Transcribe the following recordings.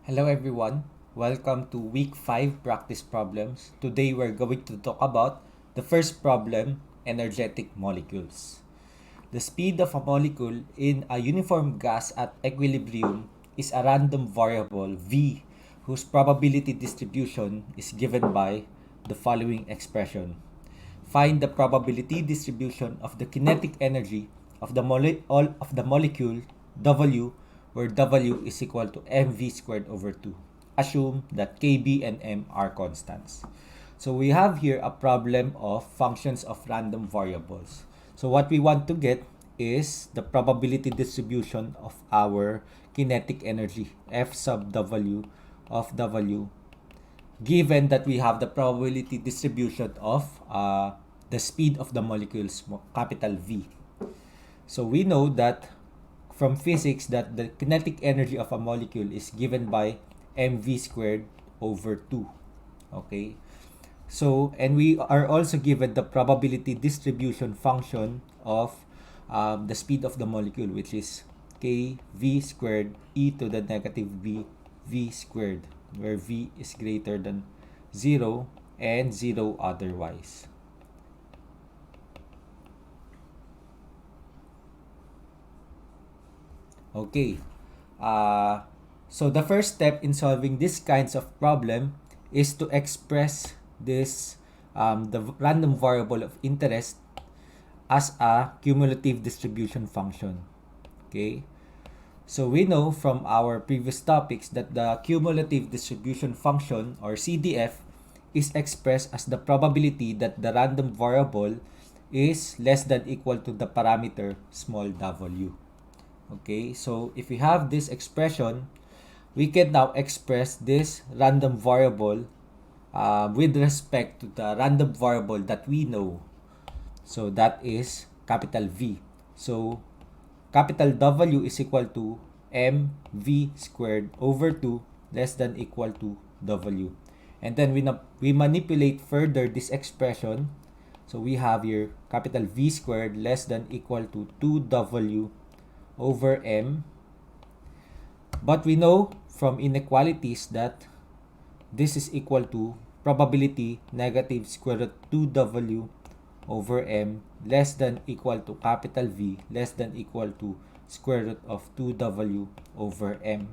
Hello everyone, welcome to week 5 practice problems. Today we're going to talk about the first problem, energetic molecules. The speed of a molecule in a uniform gas at equilibrium is a random variable v whose probability distribution is given by the following expression. Find the probability distribution of the kinetic energy of the molecule W, where W is equal to mv squared over 2. Assume that kb and m are constants. So we have here a problem of functions of random variables. So what we want to get is the probability distribution of our kinetic energy, F sub W of W, given that we have the probability distribution of the speed of the molecules, capital V. So we know that from physics that the kinetic energy of a molecule is given by mv squared over 2. Okay? So, and we are also given the probability distribution function of the speed of the molecule, which is kv squared e to the negative v squared, where v is greater than 0 and 0 otherwise. Okay. So the first step in solving this kinds of problem is to express this the random variable of interest as a cumulative distribution function. Okay. So we know from our previous topics that the cumulative distribution function, or CDF, is expressed as the probability that the random variable is less than equal to the parameter small w. Okay, so if we have this expression, we can now express this random variable with respect to the random variable that we know. So that is capital V. So capital W is equal to mv squared over 2 less than equal to W. And then we manipulate further this expression. So we have here capital V squared less than equal to 2W over m. But we know from inequalities that this is equal to probability negative square root 2W over m less than equal to capital V less than equal to square root of 2W over m.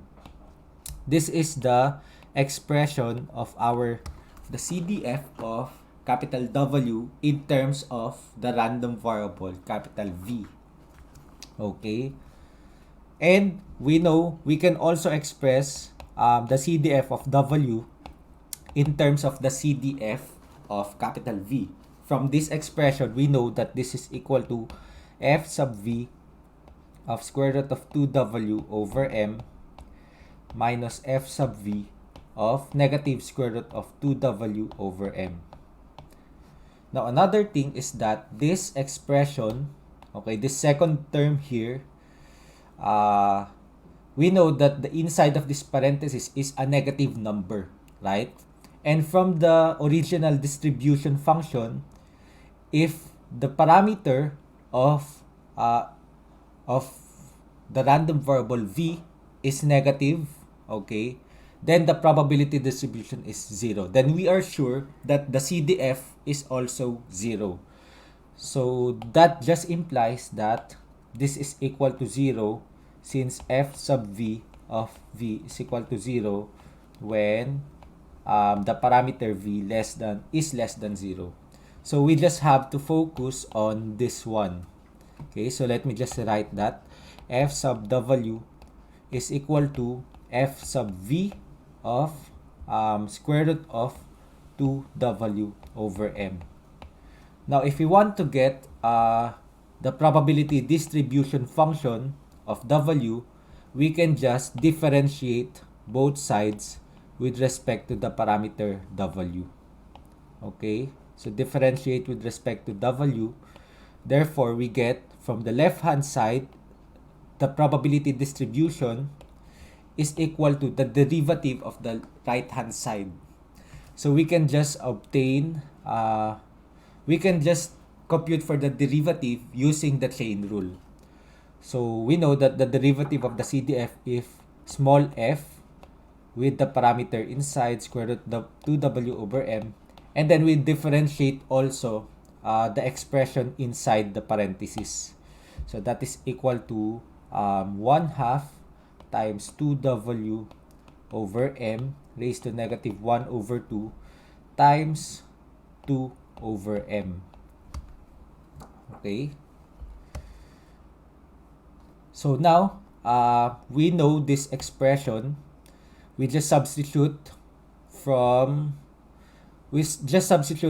This is the expression of the CDF of capital W in terms of the random variable capital V. Okay. And we know we can also express the CDF of W in terms of the CDF of capital V. From this expression, we know that this is equal to F sub V of square root of 2W over M minus F sub V of negative square root of 2W over M. Now, another thing is that this expression, okay, this second term here, we know that the inside of this parenthesis is a negative number, right? And from the original distribution function, if the parameter of the random variable v is negative, okay, then the probability distribution is 0. Then we are sure that the CDF is also 0. So that just implies that this is equal to 0 since f sub v of v is equal to 0 when the parameter v is less than 0. So we just have to focus on this one. Okay, so let me just write that f sub w is equal to f sub v of square root of 2w over m. Now, if we want to get the probability distribution function of W, we can just differentiate both sides with respect to the parameter W. Okay, so differentiate with respect to W. Therefore, we get from the left-hand side, the probability distribution is equal to the derivative of the right-hand side. So we can just obtain, we can just compute for the derivative using the chain rule. So we know that the derivative of the CDF if small f with the parameter inside square root of 2w over m. And then we differentiate also the expression inside the parentheses. So that is equal to 1/2 times 2w over m raised to negative 1 over 2 times 2 over m. Okay? So now, we know this expression. We just substitute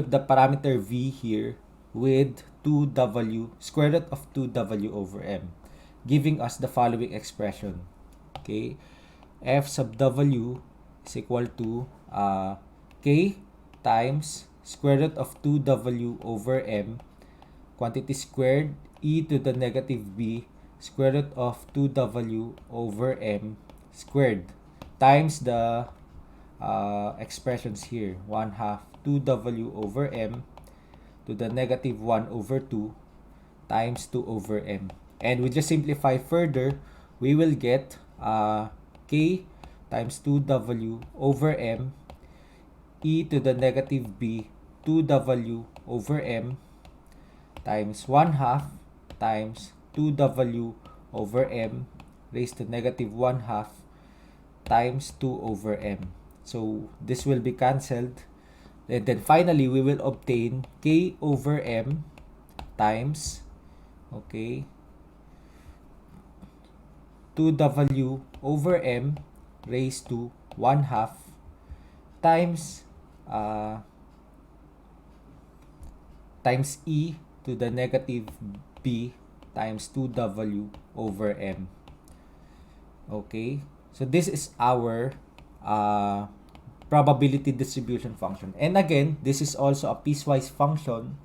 the parameter v here with 2w, square root of 2w over m, giving us the following expression. Okay? F sub w is equal to k times square root of 2w over m, quantity squared, e to the negative b, square root of 2w over m squared, times the expressions here, 1/2 2w over m to the negative 1 over 2 times 2 over m. And we just simplify further, we will get k times 2w over m e to the negative b 2w over m times 1/2 times 2w over m raised to negative 1/2 times 2 over m. So this will be cancelled. And then finally, we will obtain k over m times, okay, 2w over m raised to 1/2 times times e to the negative b times 2w over m. Okay, so this is our probability distribution function. And again, this is also a piecewise function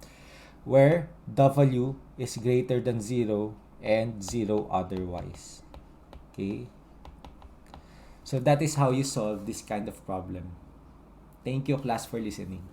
where w is greater than 0 and 0 otherwise. Okay, so that is how you solve this kind of problem. Thank you, class, for listening.